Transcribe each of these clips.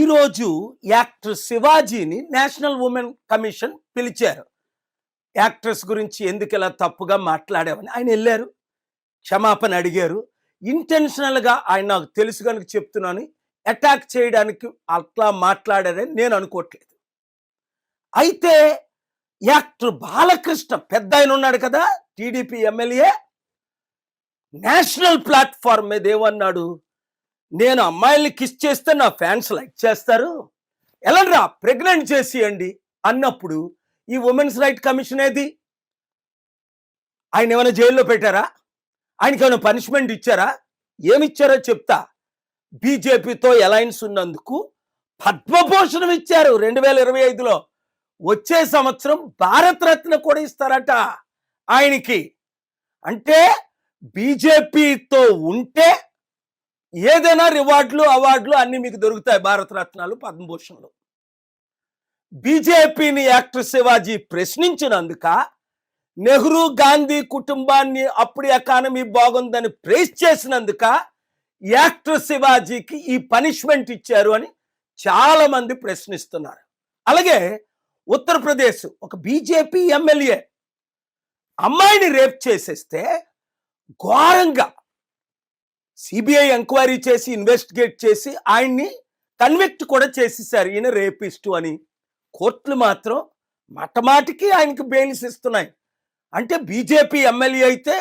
ఈరోజు actor శివాజీని national women commission పిలిచారు. Actress గురించి ఎందుకు ఇలా తప్పుగా మాట్లాడావని ఆయన వెళ్ళారు, క్షమాపణ అడిగారు. ఇంటెన్షనల్గా ఆయన నాకు తెలుసు కనుక చెప్తున్నాను, అటాక్ చేయడానికి అట్లా మాట్లాడారని నేను అనుకోవట్లేదు. అయితే యాక్టర్ బాలకృష్ణ పెద్ద ఆయన ఉన్నాడు కదా, టీడీపీ ఎమ్మెల్యే, నేషనల్ ప్లాట్ఫామ్ మీద ఏమన్నాడు, నేను అమ్మాయిల్ని కిస్ చేస్తే నా ఫ్యాన్స్ లైక్ చేస్తారు, ఎలాంటి ప్రెగ్నెంట్ చేసియండి అన్నప్పుడు ఈ ఉమెన్స్ రైట్ కమిషన్ ఏది? ఆయన ఏమైనా జైల్లో పెట్టారా? ఆయనకి ఏమైనా పనిష్మెంట్ ఇచ్చారా? ఏమిచ్చారో చెప్తా. బీజేపీతో అలయన్స్ ఉన్నందుకు పద్మభూషణం ఇచ్చారు 2025లో. వచ్చే సంవత్సరం భారతరత్న కూడా ఇస్తారట ఆయనకి. అంటే బీజేపీతో ఉంటే ఏదైనా రివార్డులు అవార్డులు అన్ని మీకు దొరుకుతాయి, భారతరత్నాలు పద్మభూషణలు. బీజేపీని యాక్టర్ శివాజీ ప్రశ్నించినందుక, నెహ్రూ గాంధీ కుటుంబాన్ని అప్పుడు ఎకానమీ బాగుందని ప్రైజ్ చేసినందుక యాక్టర్ శివాజీకి ఈ పనిష్మెంట్ ఇచ్చారు అని చాలా మంది ప్రశ్నిస్తున్నారు. అలాగే ఉత్తరప్రదేశ్ ఒక బీజేపీ ఎమ్మెల్యే అమ్మాయిని రేప్ చేసేస్తే ఘోరంగా సిబిఐ ఎంక్వైరీ చేసి ఇన్వెస్టిగేట్ చేసి ఆయన్ని కన్విక్ట్ కూడా చేసేసారు, ఈయన రేపిస్టు అని. కోర్టులు మాత్రం మాటమాటికి ఆయనకి బెయిల్స్ ఇస్తున్నాయి. అంటే బీజేపీ ఎమ్మెల్యే అయితే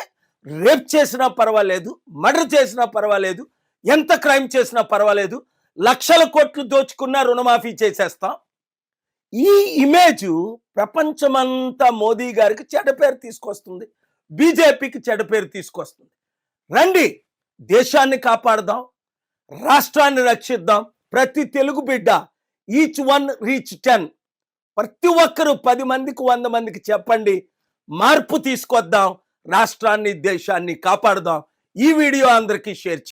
రేప్ చేసినా పర్వాలేదు, మర్డర్ చేసినా పర్వాలేదు, ఎంత క్రైమ్ చేసినా పర్వాలేదు, లక్షల కోట్లు దోచుకున్నా రుణమాఫీ చేసేస్తాం. ఈ ఇమేజ్ ప్రపంచమంతా మోదీ గారికి చెడ్డ పేరు తీసుకొస్తుంది, బీజేపీకి చెడ్డ పేరు తీసుకొస్తుంది. రండి, దేశాన్ని కాపాడదాం, రాష్ట్రాన్ని రక్షిద్దాం. ప్రతి తెలుగు బిడ్డ ఈచ్ వన్ రీచ్ 10, ప్రతి ఒక్కరూ 10 మందికి 100 మందికి చెప్పండి, మార్పు తీసుకొద్దాం, రాష్ట్రాన్ని దేశాన్ని కాపాడదాం. ఈ వీడియో అందరికీ షేర్ చేయండి.